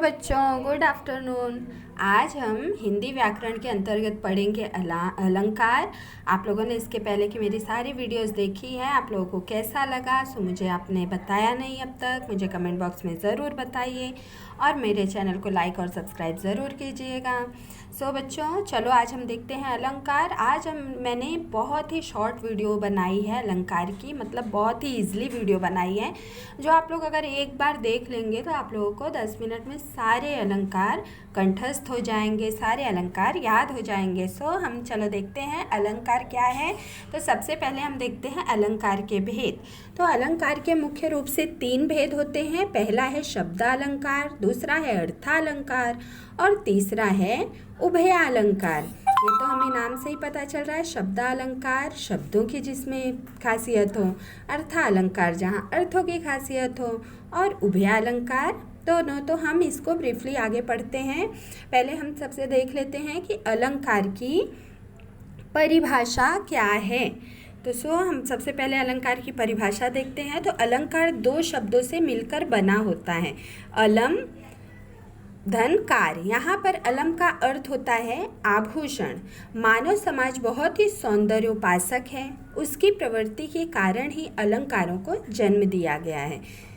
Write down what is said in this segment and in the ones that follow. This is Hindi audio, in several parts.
बच्चों गुड आफ्टरनून। आज हम हिंदी व्याकरण के अंतर्गत पढ़ेंगे अलंकार। आप लोगों ने इसके पहले की मेरी सारी वीडियोस देखी हैं। आप लोगों को कैसा लगा सो मुझे आपने बताया नहीं अब तक, मुझे कमेंट बॉक्स में ज़रूर बताइए और मेरे चैनल को लाइक और सब्सक्राइब ज़रूर कीजिएगा। सो बच्चों चलो आज हम देखते हैं अलंकार। आज मैंने बहुत ही शॉर्ट वीडियो बनाई है अलंकार की, मतलब बहुत ही ईजिली वीडियो बनाई है जो आप लोग अगर एक बार देख लेंगे तो आप लोगों को 10 मिनट में सारे अलंकार कंठस्थ हो जाएंगे, सारे अलंकार याद हो जाएंगे। सो हम चलो देखते हैं अलंकार क्या है। तो सबसे पहले हम देखते हैं अलंकार के भेद। तो अलंकार के मुख्य रूप से 3 भेद होते हैं। पहला है शब्दालंकार, दूसरा है अर्थालंकार और तीसरा है उभयालंकार। ये तो हमें नाम से ही पता चल रहा है। शब्दालंकार शब्दों की जिसमें खासियत हो, अर्थालंकार जहाँ अर्थों की खासियत हो, और उभयालंकार दोनों। तो हम इसको ब्रीफली आगे पढ़ते हैं। पहले हम सबसे देख लेते हैं कि अलंकार की परिभाषा क्या है। तो हम सबसे पहले अलंकार की परिभाषा देखते हैं। तो अलंकार 2 शब्दों से मिलकर बना होता है, अलम धन कार। यहाँ पर अलम का अर्थ होता है आभूषण। मानव समाज बहुत ही सौंदर्योपासक है, उसकी प्रवृत्ति के कारण ही अलंकारों को जन्म दिया गया है।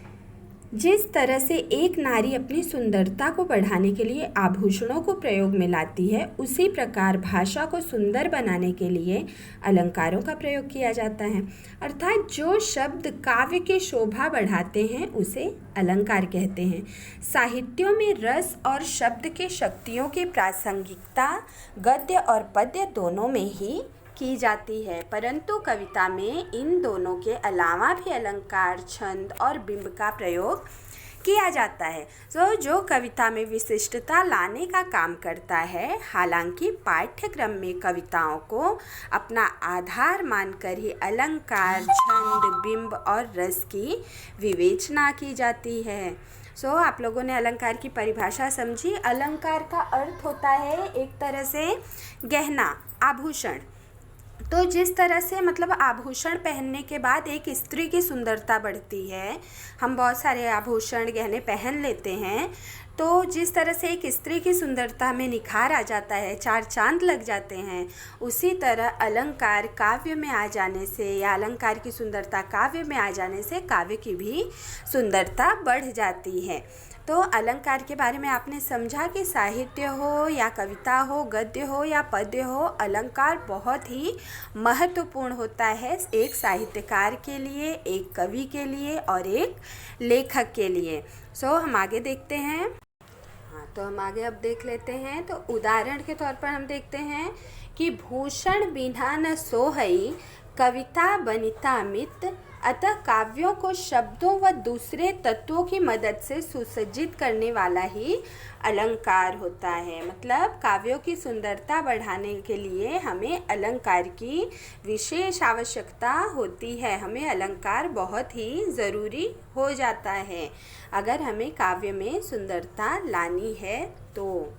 जिस तरह से एक नारी अपनी सुंदरता को बढ़ाने के लिए आभूषणों को प्रयोग में लाती है, उसी प्रकार भाषा को सुंदर बनाने के लिए अलंकारों का प्रयोग किया जाता है। अर्थात जो शब्द काव्य की शोभा बढ़ाते हैं उसे अलंकार कहते हैं। साहित्यों में रस और शब्द के शक्तियों की प्रासंगिकता गद्य और पद्य दोनों में ही की जाती है, परंतु कविता में इन दोनों के अलावा भी अलंकार, छंद और बिंब का प्रयोग किया जाता है। जो कविता में विशिष्टता लाने का काम करता है। हालांकि पाठ्यक्रम में कविताओं को अपना आधार मानकर ही अलंकार, छंद, बिंब और रस की विवेचना की जाती है। आप लोगों ने अलंकार की परिभाषा समझी। अलंकार का अर्थ होता है एक तरह से गहना, आभूषण। तो जिस तरह से मतलब आभूषण पहनने के बाद एक स्त्री की सुंदरता बढ़ती है, हम बहुत सारे आभूषण गहने पहन लेते हैं, तो जिस तरह से एक स्त्री की सुंदरता में निखार आ जाता है, 4 चांद लग जाते हैं, उसी तरह अलंकार काव्य में आ जाने से या अलंकार की सुंदरता काव्य में आ जाने से काव्य की भी सुंदरता बढ़ जाती है। तो अलंकार के बारे में आपने समझा कि साहित्य हो या कविता हो, गद्य हो या पद्य हो, अलंकार बहुत ही महत्वपूर्ण होता है एक साहित्यकार के लिए, एक कवि के लिए और एक लेखक के लिए। हम आगे देखते हैं। तो हम आगे अब देख लेते हैं। तो उदाहरण के तौर पर हम देखते हैं कि भूषण बिना न सोहई, कविता बनिता मित। अतः काव्यों को शब्दों व दूसरे तत्वों की मदद से सुसज्जित करने वाला ही अलंकार होता है। मतलब काव्यों की सुंदरता बढ़ाने के लिए हमें अलंकार की विशेष आवश्यकता होती है। हमें अलंकार बहुत ही ज़रूरी हो जाता है अगर हमें काव्य में सुंदरता लानी है। तो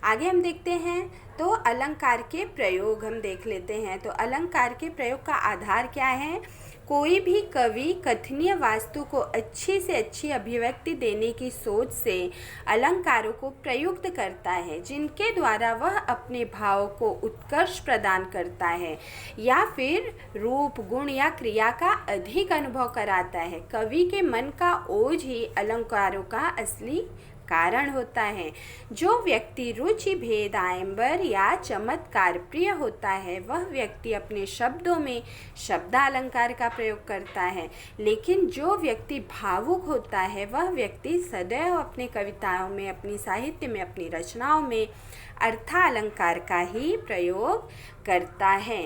आगे हम देखते हैं। तो अलंकार के प्रयोग हम देख लेते हैं। तो अलंकार के प्रयोग का आधार क्या है? कोई भी कवि कथनीय वास्तु को अच्छी से अच्छी अभिव्यक्ति देने की सोच से अलंकारों को प्रयुक्त करता है, जिनके द्वारा वह अपने भाव को उत्कर्ष प्रदान करता है या फिर रूप, गुण या क्रिया का अधिक अनुभव कराता है। कवि के मन का ओज ही अलंकारों का असली कारण होता है। जो व्यक्ति रुचि भेद आयंबर या चमत्कार प्रिय होता है, वह व्यक्ति अपने शब्दों में शब्दालंकार का प्रयोग करता है, लेकिन जो व्यक्ति भावुक होता है, वह व्यक्ति सदैव अपने कविताओं में, अपनी साहित्य में, अपनी रचनाओं में अर्थालंकार का ही प्रयोग करता है।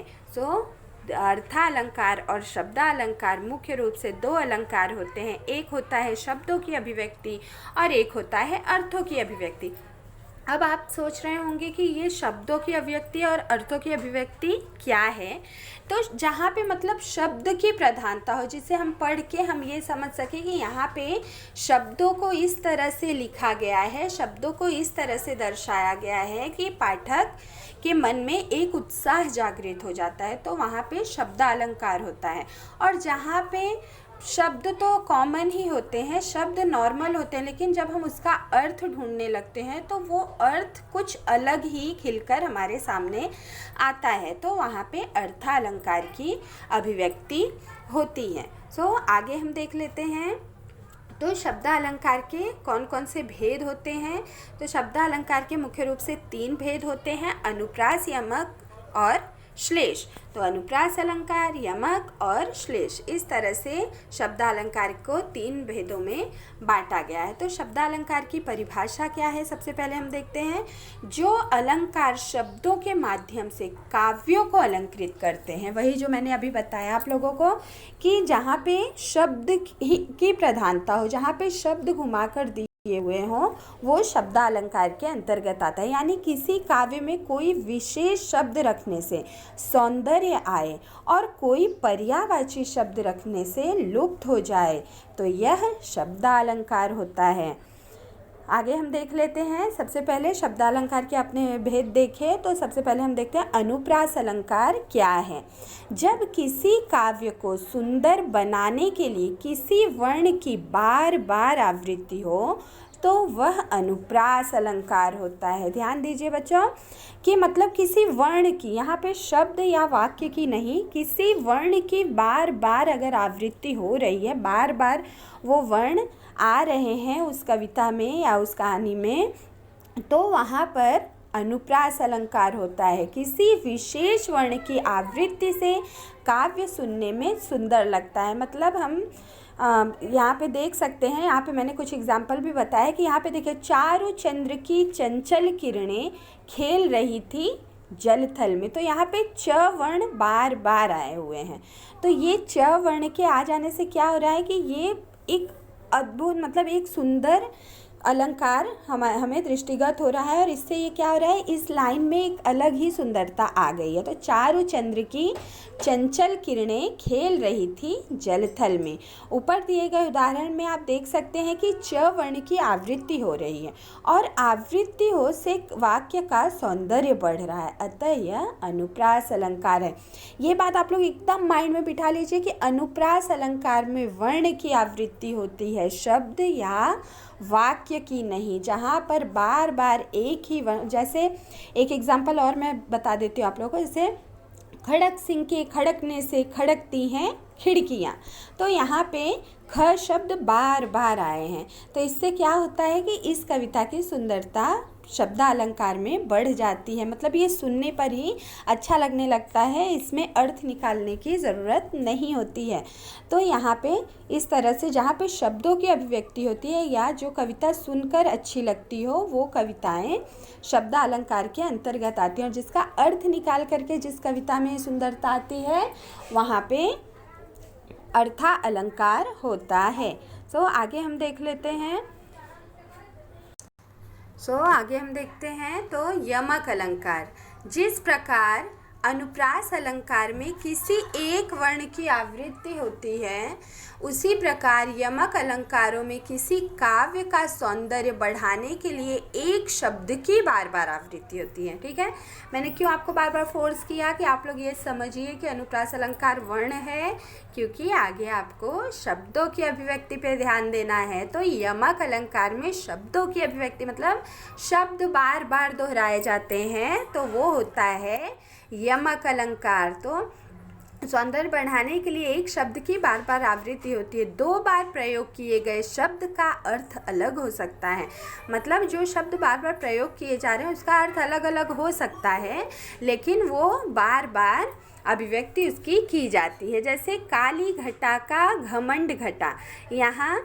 अर्थालंकार और शब्दालंकार मुख्य रूप से 2 अलंकार होते हैं। एक होता है शब्दों की अभिव्यक्ति और एक होता है अर्थों की अभिव्यक्ति। अब आप सोच रहे होंगे कि ये शब्दों की अभिव्यक्ति और अर्थों की अभिव्यक्ति क्या है। तो जहाँ पे मतलब शब्द की प्रधानता हो, जिसे हम पढ़ के हम ये समझ सकें कि यहाँ पे शब्दों को इस तरह से लिखा गया है, शब्दों को इस तरह से दर्शाया गया है कि पाठक के मन में एक उत्साह जागृत हो जाता है, तो वहाँ पे शब्दालंकार होता है। और जहाँ पे शब्द तो कॉमन ही होते हैं, शब्द नॉर्मल होते हैं, लेकिन जब हम उसका अर्थ ढूंढने लगते हैं तो वो अर्थ कुछ अलग ही खिलकर हमारे सामने आता है, तो वहाँ पे अर्थालंकार की अभिव्यक्ति होती है। आगे हम देख लेते हैं तो शब्दालंकार के कौन कौन से भेद होते हैं। तो शब्दालंकार के मुख्य रूप से 3 भेद होते हैं, अनुप्रास, यमक और श्लेष। तो अनुप्रास अलंकार, यमक और श्लेष, इस तरह से शब्दालंकार को 3 भेदों में बांटा गया है। तो शब्दालंकार की परिभाषा क्या है, सबसे पहले हम देखते हैं। जो अलंकार शब्दों के माध्यम से काव्यों को अलंकृत करते हैं, वही जो मैंने अभी बताया आप लोगों को कि जहाँ पे शब्द की प्रधानता हो, जहाँ पे शब्द घुमाकर दिए हुए हों, वो शब्दालंकार के अंतर्गत आता है। यानी किसी काव्य में कोई विशेष शब्द रखने से सौंदर्य आए और कोई पर्यायवाची शब्द रखने से लुप्त हो जाए, तो यह शब्दालंकार होता है। आगे हम देख लेते हैं। सबसे पहले शब्दालंकार के अपने भेद देखें तो सबसे पहले हम देखते हैं अनुप्रास अलंकार क्या है। जब किसी काव्य को सुंदर बनाने के लिए किसी वर्ण की बार बार आवृत्ति हो तो वह अनुप्रास अलंकार होता है। ध्यान दीजिए बच्चों कि मतलब किसी वर्ण की, यहाँ पे शब्द या वाक्य की नहीं, किसी वर्ण की बार बार अगर आवृत्ति हो रही है, बार बार वो वर्ण आ रहे हैं उस कविता में या उस कहानी में, तो वहाँ पर अनुप्रास अलंकार होता है। किसी विशेष वर्ण की आवृत्ति से काव्य सुनने में सुंदर लगता है। मतलब हम यहाँ पे देख सकते हैं, यहाँ पे मैंने कुछ एग्जाम्पल भी बताया कि यहाँ पे देखिए, चारु चंद्र की चंचल किरणें खेल रही थी जल थल में। तो यहाँ पे च वर्ण बार बार आए हुए हैं। तो ये च वर्ण के आ जाने से क्या हो रहा है कि ये एक अद्भुत, मतलब एक सुंदर अलंकार हमें दृष्टिगत हो रहा है, और इससे ये क्या हो रहा है, इस लाइन में एक अलग ही सुंदरता आ गई है। तो चारु चंद्र की चंचल किरणें खेल रही थी जलथल में। ऊपर दिए गए उदाहरण में आप देख सकते हैं कि च वर्ण की आवृत्ति हो रही है, और आवृत्ति हो से वाक्य का सौंदर्य बढ़ रहा है, अतः यह अनुप्रास अलंकार है। ये बात आप लोग एकदम माइंड में बिठा लीजिए कि अनुप्रास अलंकार में वर्ण की आवृत्ति होती है, शब्द या वाक्य की नहीं। जहाँ पर बार बार एक ही वर्ण, जैसे एक एग्जाम्पल और मैं बता देती हूँ आप लोगों को, जैसे खड़क सिंह के खड़कने से खड़कती हैं खिड़कियाँ। तो यहाँ पे ख शब्द बार बार आए हैं, तो इससे क्या होता है कि इस कविता की सुंदरता शब्दालंकार में बढ़ जाती है। मतलब ये सुनने पर ही अच्छा लगने लगता है, इसमें अर्थ निकालने की ज़रूरत नहीं होती है। तो यहाँ पे इस तरह से जहाँ पे शब्दों की अभिव्यक्ति होती है या जो कविता सुनकर अच्छी लगती हो, वो कविताएं शब्दालंकार के अंतर्गत आती हैं, और जिसका अर्थ निकाल करके जिस कविता में सुंदरता आती है वहाँ पे अर्था अलंकार होता है। आगे हम देख लेते हैं। आगे हम देखते हैं तो यमक अलंकार। जिस प्रकार अनुप्रास अलंकार में किसी एक वर्ण की आवृत्ति होती है, उसी प्रकार यमक अलंकारों में किसी काव्य का सौंदर्य बढ़ाने के लिए एक शब्द की बार बार आवृत्ति होती है। ठीक है, मैंने क्यों आपको बार बार फोर्स किया कि आप लोग ये समझिए कि अनुप्रास अलंकार वर्ण है, क्योंकि आगे आपको शब्दों की अभिव्यक्ति पे ध्यान देना है। तो यमक अलंकार में शब्दों की अभिव्यक्ति मतलब शब्द बार बार दोहराए जाते हैं, तो वो होता है यमक अलंकार। तो सौंदर्य बढ़ाने के लिए एक शब्द की बार बार आवृत्ति होती है। 2 बार प्रयोग किए गए शब्द का अर्थ अलग हो सकता है। मतलब जो शब्द बार बार प्रयोग किए जा रहे हैं उसका अर्थ अलग अलग हो सकता है, लेकिन वो बार बार अभिव्यक्ति उसकी की जाती है। जैसे काली घटा का घमंड घटा, यहाँ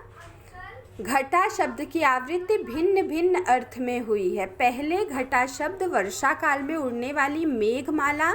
घटा शब्द की आवृत्ति भिन्न भिन्न अर्थ में हुई है। पहले घटा शब्द वर्षा काल में उड़ने वाली मेघमाला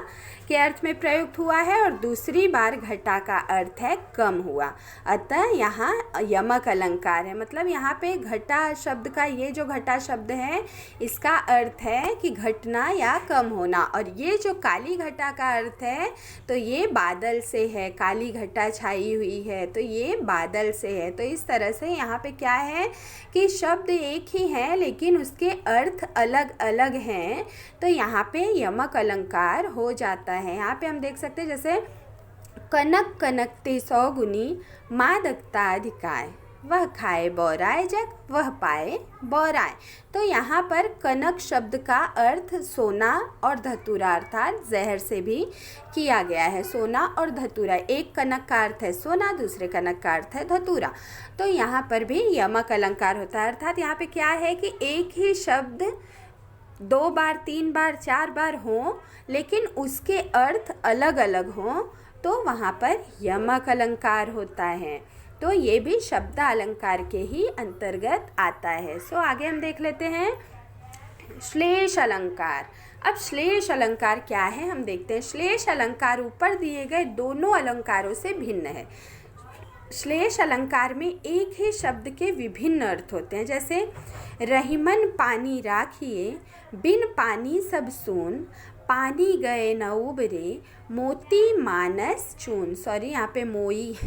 के अर्थ में प्रयुक्त हुआ है, और दूसरी बार घटा का अर्थ है कम हुआ, अतः यहाँ यमक अलंकार है। मतलब यहाँ पे घटा शब्द का, ये जो घटा शब्द है इसका अर्थ है कि घटना या कम होना, और ये जो काली घटा का अर्थ है तो ये बादल से है, काली घटा छाई हुई है तो ये बादल से है। तो इस तरह से यहाँ पे क्या है कि शब्द एक ही है लेकिन उसके अर्थ अलग अलग हैं, तो यहाँ पे यमक अलंकार हो जाता है। यहाँ पे हम देख सकते हैं जैसे कनक कनकते सौ गुनी, मादकता अधिकाय, वह खाए बौराए जग, वह पाए बौराए। तो यहाँ पर कनक शब्द का अर्थ सोना और धतूरा अर्थात जहर से भी किया गया है। सोना और धतूरा, एक कनक का अर्थ है सोना, दूसरे कनक का अर्थ है धतूरा। तो यहाँ पर भी यमक अलंकार होता है, अर्थात यहाँ पे क्या है कि एक ही शब्द 2 बार 3 बार 4 बार हो लेकिन उसके अर्थ अलग अलग हों तो वहाँ पर यमक अलंकार होता है। तो ये भी शब्द अलंकार के ही अंतर्गत आता है। सो आगे हम देख लेते हैं श्लेष अलंकार। अब श्लेष अलंकार क्या है हम देखते हैं। श्लेष अलंकार ऊपर दिए गए दोनों अलंकारों से भिन्न है। श्लेष अलंकार में एक ही शब्द के विभिन्न अर्थ होते हैं, जैसे रहीमन पानी राखिए, बिन पानी सब सून, पानी गए न उबरे, मोती मानस चून। सॉरी, यहाँ पे मोई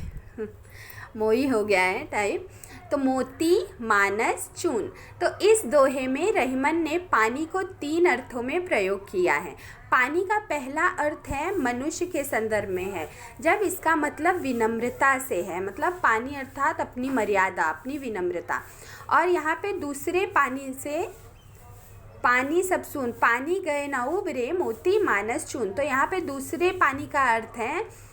हो गया है टाइप। तो मोती मानस चून। तो इस दोहे में रहीमन ने पानी को 3 अर्थों में प्रयोग किया है। पानी का पहला अर्थ है मनुष्य के संदर्भ में है, जब इसका मतलब विनम्रता से है, मतलब पानी अर्थात अपनी मर्यादा, अपनी विनम्रता। और यहाँ पे दूसरे पानी से पानी सब सुन, पानी गए ना उबरे, मोती मानस चून। तो यहाँ पे दूसरे पानी का अर्थ है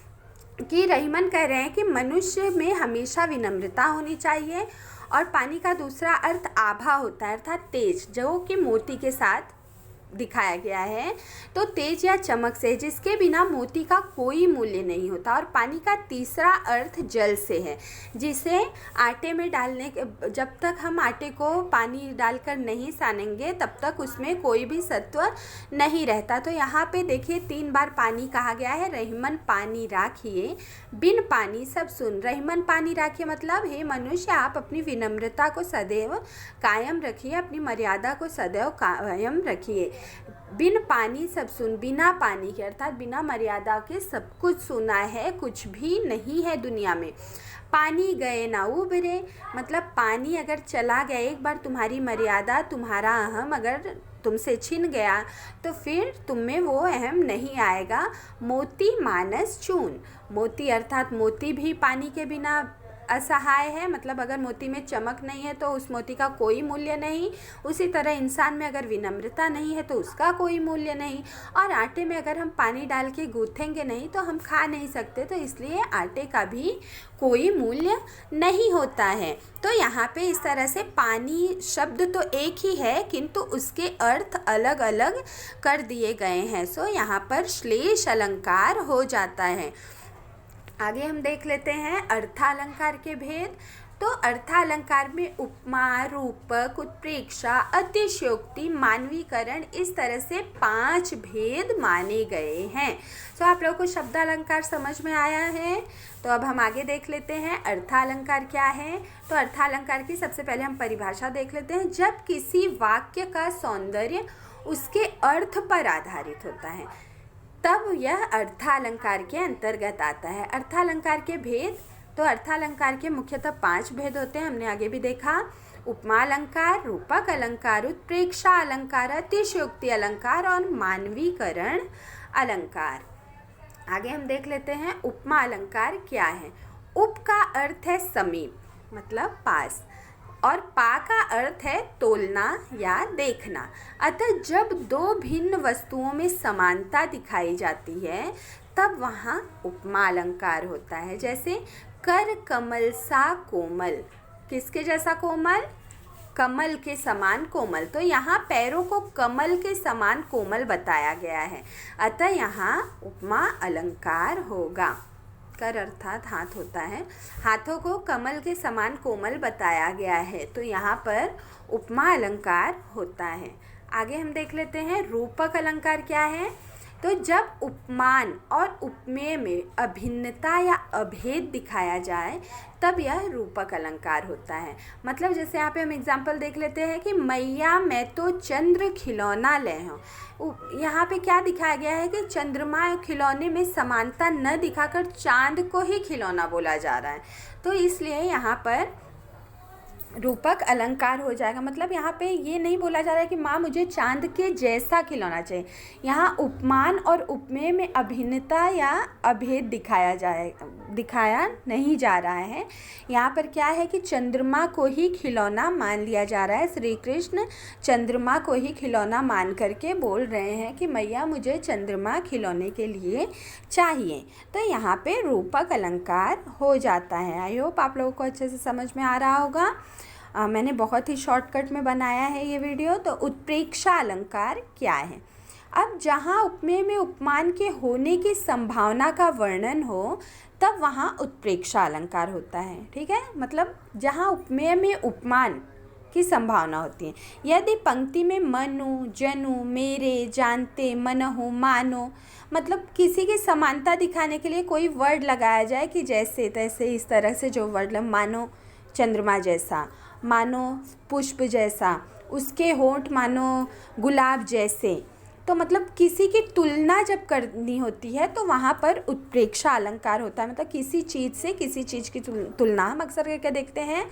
कि रहीमन कह रहे हैं कि मनुष्य में हमेशा विनम्रता होनी चाहिए। और पानी का दूसरा अर्थ आभा होता है, अर्थात तेज, जो कि मोती के साथ दिखाया गया है। तो तेज या चमक से, जिसके बिना मोती का कोई मूल्य नहीं होता। और पानी का तीसरा अर्थ जल से है, जिसे आटे में डालने के, जब तक हम आटे को पानी डालकर नहीं सानेंगे तब तक उसमें कोई भी सत्व नहीं रहता। तो यहाँ पे देखिए 3 बार पानी कहा गया है। रहीमन पानी राखिए, बिन पानी सब सुन। रहीमन पानी राखिए मतलब हे मनुष्य, आप अपनी विनम्रता को सदैव कायम रखिए, अपनी मर्यादा को सदैव कायम रखिए। बिन पानी सब सुन, बिना पानी के अर्थात बिना मर्यादा के सब कुछ सुना है, कुछ भी नहीं है दुनिया में। पानी गए ना उबरे मतलब पानी अगर चला गया, एक बार तुम्हारी मर्यादा, तुम्हारा अहम अगर तुमसे छिन गया तो फिर तुम में वो अहम नहीं आएगा। मोती मानस चून, मोती अर्थात मोती भी पानी के बिना असहाय है, मतलब अगर मोती में चमक नहीं है तो उस मोती का कोई मूल्य नहीं। उसी तरह इंसान में अगर विनम्रता नहीं है तो उसका कोई मूल्य नहीं। और आटे में अगर हम पानी डाल के गूँथेंगे नहीं तो हम खा नहीं सकते, तो इसलिए आटे का भी कोई मूल्य नहीं होता है। तो यहाँ पे इस तरह से पानी शब्द तो एक ही है किंतु उसके अर्थ अलग अलग कर दिए गए हैं। सो यहाँ पर श्लेष अलंकार हो जाता है। आगे हम देख लेते हैं अर्थालंकार के भेद। तो अर्थालंकार में उपमा, रूपक, उत्प्रेक्षा, अतिशयोक्ति, मानवीकरण, इस तरह से 5 भेद माने गए हैं। तो आप लोगों को शब्दालंकार समझ में आया है। तो अब हम आगे देख लेते हैं अर्थालंकार क्या है। तो अर्थालंकार की सबसे पहले हम परिभाषा देख लेते हैं। जब किसी वाक्य का सौंदर्य उसके अर्थ पर आधारित होता है तब यह अर्थालंकार के अंतर्गत आता है। अर्थालंकार के भेद, तो अर्थालंकार के मुख्यतः 5 भेद होते हैं, हमने आगे भी देखा। उपमा अलंकार, रूपक अलंकार, उत्प्रेक्षा अलंकार, अतिशयोक्ति अलंकार और मानवीकरण अलंकार। आगे हम देख लेते हैं उपमा अलंकार क्या है। उप का अर्थ है समीप, मतलब पास, और पा का अर्थ है तोलना या देखना। अतः जब 2 भिन्न वस्तुओं में समानता दिखाई जाती है तब वहाँ उपमा अलंकार होता है। जैसे कर कमल सा कोमल, किसके जैसा कोमल? कमल के समान कोमल। तो यहाँ पैरों को कमल के समान कोमल बताया गया है, अतः यहाँ उपमा अलंकार होगा। कर अर्थात हाथ होता है, हाथों को कमल के समान कोमल बताया गया है, तो यहाँ पर उपमा अलंकार होता है। आगे हम देख लेते हैं रूपक अलंकार क्या है। तो जब उपमान और उपमेय में अभिन्नता या अभेद दिखाया जाए तब यह रूपक अलंकार होता है। मतलब जैसे यहाँ पे हम एग्जाम्पल देख लेते हैं कि मैया मैं तो चंद्र खिलौना ले हूँ। यहाँ पे क्या दिखाया गया है कि चंद्रमा और खिलौने में समानता न दिखाकर चांद को ही खिलौना बोला जा रहा है, तो इसलिए यहाँ पर रूपक अलंकार हो जाएगा। मतलब यहाँ पे ये नहीं बोला जा रहा है कि माँ मुझे चांद के जैसा खिलौना चाहिए। यहाँ उपमान और उपमेय में अभिन्नता या अभेद दिखाया नहीं जा रहा है। यहाँ पर क्या है कि चंद्रमा को ही खिलौना मान लिया जा रहा है। श्री कृष्ण चंद्रमा को ही खिलौना मान करके बोल रहे हैं कि मैया मुझे चंद्रमा खिलौने के लिए चाहिए। तो यहाँ पे रूपक अलंकार हो जाता है। आई होप आप लोगों को अच्छे से समझ में आ रहा होगा। मैंने बहुत ही शॉर्टकट में बनाया है ये वीडियो। तो उत्प्रेक्षा अलंकार क्या है? अब जहाँ उपमेय में उपमान के होने की संभावना का वर्णन हो तब वहाँ उत्प्रेक्षा अलंकार होता है। ठीक है, मतलब जहाँ उपमेय में उपमान की संभावना होती है। यदि पंक्ति में मनु, जनु, मेरे, जानते, मनहु, मानो, मतलब किसी की समानता दिखाने के लिए कोई वर्ड लगाया जाए कि जैसे तैसे, इस तरह से जो वर्ड मानो चंद्रमा जैसा, मानो पुष्प जैसा, उसके होंठ मानो गुलाब जैसे, तो मतलब किसी की तुलना जब करनी होती है तो वहाँ पर उत्प्रेक्षा अलंकार होता है। मतलब किसी चीज़ से किसी चीज़ की तुलना हम अक्सर करके देखते हैं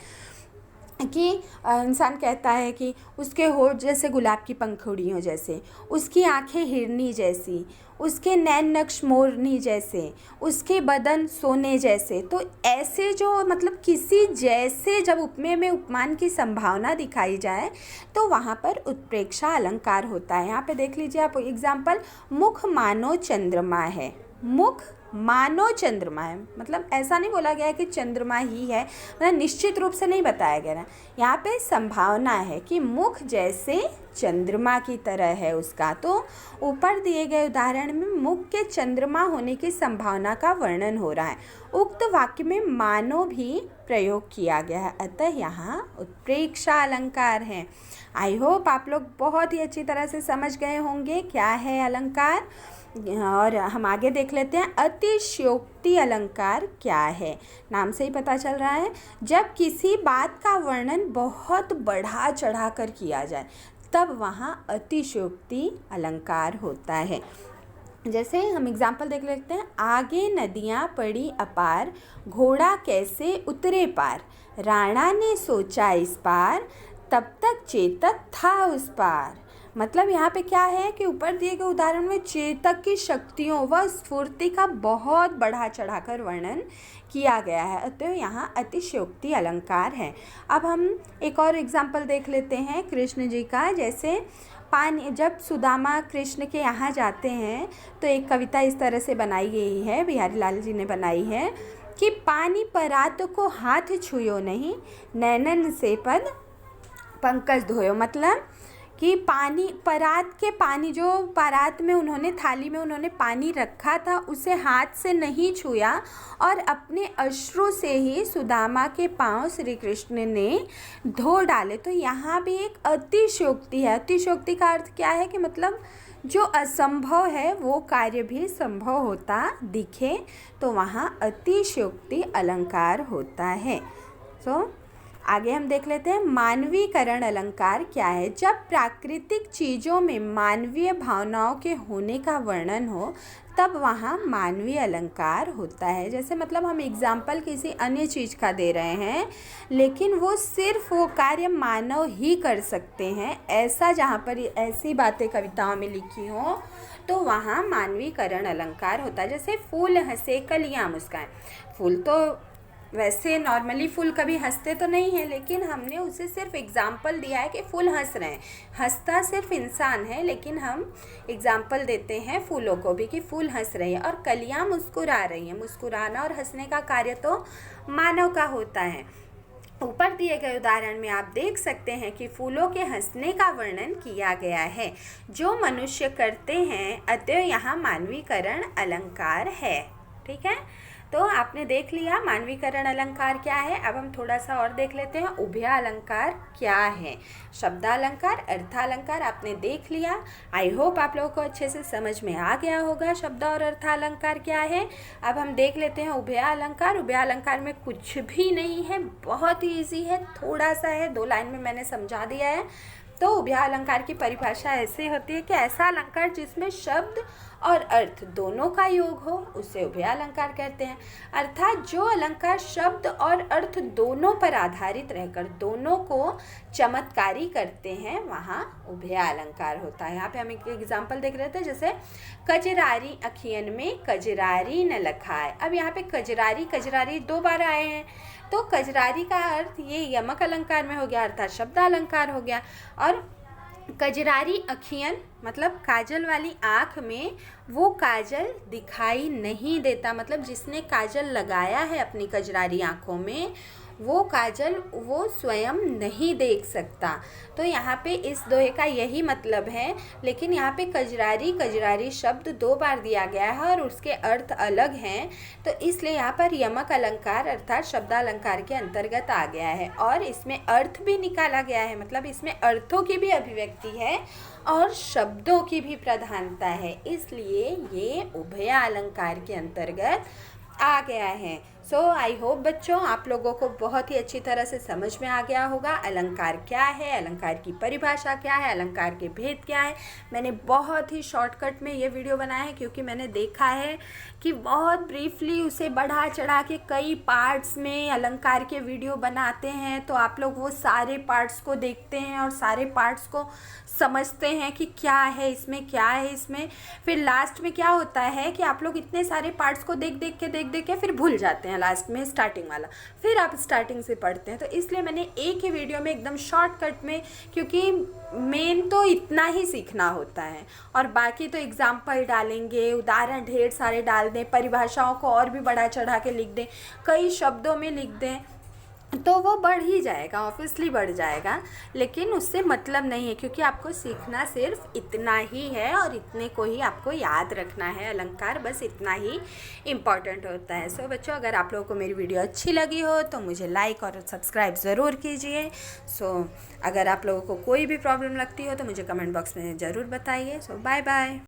कि इंसान कहता है कि उसके होठ जैसे गुलाब की पंखुड़ियों जैसे, उसकी आंखें हिरनी जैसी, उसके नैन नक्श मोरनी जैसे, उसके बदन सोने जैसे। तो ऐसे जो मतलब किसी जैसे जब उपमेय में उपमान की संभावना दिखाई जाए तो वहाँ पर उत्प्रेक्षा अलंकार होता है। यहाँ पे देख लीजिए आप एग्जाम्पल, मुख मानो चंद्रमा है। मुख मानो चंद्रमा है, मतलब ऐसा नहीं बोला गया है कि चंद्रमा ही है, मतलब निश्चित रूप से नहीं बताया गया है। यहाँ पे संभावना है कि मुख जैसे चंद्रमा की तरह है उसका। तो ऊपर दिए गए उदाहरण में मुख के चंद्रमा होने की संभावना का वर्णन हो रहा है। उक्त वाक्य में मानो भी प्रयोग किया गया है, अतः यहाँ उत्प्रेक्षा अलंकार है। आई होप आप लोग बहुत ही अच्छी तरह से समझ गए होंगे क्या है अलंकार। और हम आगे देख लेते हैं, अतिशयोक्ति अलंकार क्या है। नाम से ही पता चल रहा है, जब किसी बात का वर्णन बहुत बढ़ा चढ़ा कर किया जाए तब वहाँ अतिशयोक्ति अलंकार होता है। जैसे हम एग्जाम्पल देख लेते हैं, आगे नदियाँ पड़ी अपार, घोड़ा कैसे उतरे पार, राणा ने सोचा इस पार, तब तक चेतक था उस पार। मतलब यहाँ पे क्या है कि ऊपर दिए गए उदाहरण में चेतक की शक्तियों व स्फूर्ति का बहुत बढ़ा चढ़ाकर वर्णन किया गया है, अतः यहाँ अतिशयोक्ति अलंकार है। अब हम एक और एग्जाम्पल देख लेते हैं कृष्ण जी का। जैसे पानी, जब सुदामा कृष्ण के यहाँ जाते हैं तो एक कविता इस तरह से बनाई गई है, बिहारी लाल जी ने बनाई है कि पानी परात को हाथ छुयो नहीं, नैनन से पद पंकज धोयो। मतलब कि पानी, परात के पानी, जो परात में उन्होंने थाली में उन्होंने पानी रखा था उसे हाथ से नहीं छुआ और अपने अश्रु से ही सुदामा के पांव श्री कृष्ण ने धो डाले। तो यहाँ भी एक अतिशयोक्ति है। अतिशयोक्ति का अर्थ क्या है कि मतलब जो असंभव है वो कार्य भी संभव होता दिखे, तो वहाँ अतिशयोक्ति अलंकार होता है। आगे हम देख लेते हैं, मानवीकरण अलंकार क्या है। जब प्राकृतिक चीज़ों में मानवीय भावनाओं के होने का वर्णन हो तब वहाँ मानवीय अलंकार होता है। जैसे मतलब हम एग्जाम्पल किसी अन्य चीज़ का दे रहे हैं लेकिन वो सिर्फ वो कार्य मानव ही कर सकते हैं, ऐसा जहाँ पर ऐसी बातें कविताओं में लिखी हो तो वहाँ मानवीकरण अलंकार होता है। जैसे फूल हंसे कलियाँ मुस्काएं। फूल तो वैसे नॉर्मली फूल कभी हंसते तो नहीं है, लेकिन हमने उसे सिर्फ एग्जाम्पल दिया है कि फूल हंस रहे हैं। हंसता सिर्फ इंसान है, लेकिन हम एग्जाम्पल देते हैं फूलों को भी कि फूल हंस रहे हैं। और कलियाँ मुस्कुरा रही हैं। मुस्कुराना और हंसने का कार्य तो मानव का होता है। ऊपर दिए गए उदाहरण में आप देख सकते हैं कि फूलों के हंसने का वर्णन किया गया है जो मनुष्य करते हैं, अतः यहाँ मानवीकरण अलंकार है। ठीक है, तो आपने देख लिया मानवीकरण अलंकार क्या है। अब हम थोड़ा सा और देख लेते हैं, उभया अलंकार क्या है। शब्दालंकार, अर्थालंकार आपने देख लिया। आई होप आप लोगों को अच्छे से समझ में आ गया होगा शब्द और अर्थालंकार क्या है। अब हम देख लेते हैं उभया अलंकार। उभया अलंकार में कुछ भी नहीं है, बहुत ही ईजी है, थोड़ा सा है, 2 लाइन में मैंने समझा दिया है। तो उभय अलंकार की परिभाषा ऐसे होती है कि ऐसा अलंकार जिसमें शब्द और अर्थ दोनों का योग हो उसे उभय अलंकार कहते हैं। अर्थात जो अलंकार शब्द और अर्थ दोनों पर आधारित रहकर दोनों को चमत्कारी करते हैं वहाँ उभय अलंकार होता है। यहाँ पे हम एक एग्जाम्पल देख रहे थे, जैसे कजरारी अखियन में कजरारी न लखाए। अब यहाँ पे कजरारी कजरारी 2 बार आए हैं, तो कजरारी का अर्थ ये यमक अलंकार में हो गया, अर्थात शब्द अलंकार हो गया। और कजरारी अखियन मतलब काजल वाली आँख में वो काजल दिखाई नहीं देता, मतलब जिसने काजल लगाया है अपनी कजरारी आँखों में वो काजल वो स्वयं नहीं देख सकता। तो यहाँ पे इस दोहे का यही मतलब है, लेकिन यहाँ पे कजरारी कजरारी शब्द 2 बार दिया गया है और उसके अर्थ अलग हैं, तो इसलिए यहाँ पर यमक अलंकार अर्थात शब्दालंकार के अंतर्गत आ गया है और इसमें अर्थ भी निकाला गया है, मतलब इसमें अर्थों की भी अभिव्यक्ति है और शब्दों की भी प्रधानता है, इसलिए ये उभय अलंकार के अंतर्गत आ गया है। सो आई होप बच्चों आप लोगों को बहुत ही अच्छी तरह से समझ में आ गया होगा अलंकार क्या है, अलंकार की परिभाषा क्या है, अलंकार के भेद क्या है। मैंने बहुत ही शॉर्टकट में ये वीडियो बनाया है क्योंकि मैंने देखा है कि बहुत ब्रीफली उसे बढ़ा चढ़ा के कई पार्ट्स में अलंकार के वीडियो बनाते हैं, तो आप लोग वो सारे पार्ट्स को देखते हैं और सारे पार्ट्स को समझते हैं कि क्या है इसमें क्या है इसमें, फिर लास्ट में क्या होता है कि आप लोग इतने सारे पार्ट्स को देख देख के फिर भूल जाते हैं लास्ट में स्टार्टिंग वाला, फिर आप स्टार्टिंग से पढ़ते हैं। तो इसलिए मैंने एक ही वीडियो में एकदम शॉर्टकट में, क्योंकि मेन तो इतना ही सीखना होता है और बाकी तो एग्जाम्पल डालेंगे, उदाहरण ढेर सारे डाल दें, परिभाषाओं को और भी बढ़ा चढ़ा के लिख दें, कई शब्दों में लिख दें, तो वो बढ़ ही जाएगा, ऑब्वियसली बढ़ जाएगा, लेकिन उससे मतलब नहीं है क्योंकि आपको सीखना सिर्फ इतना ही है और इतने को ही आपको याद रखना है। अलंकार बस इतना ही इम्पॉर्टेंट होता है। सो बच्चों अगर आप लोगों को मेरी वीडियो अच्छी लगी हो तो मुझे लाइक और सब्सक्राइब ज़रूर कीजिए। सो अगर आप लोगों को कोई भी प्रॉब्लम लगती हो तो मुझे कमेंट बॉक्स में ज़रूर बताइए। सो बाय बाय।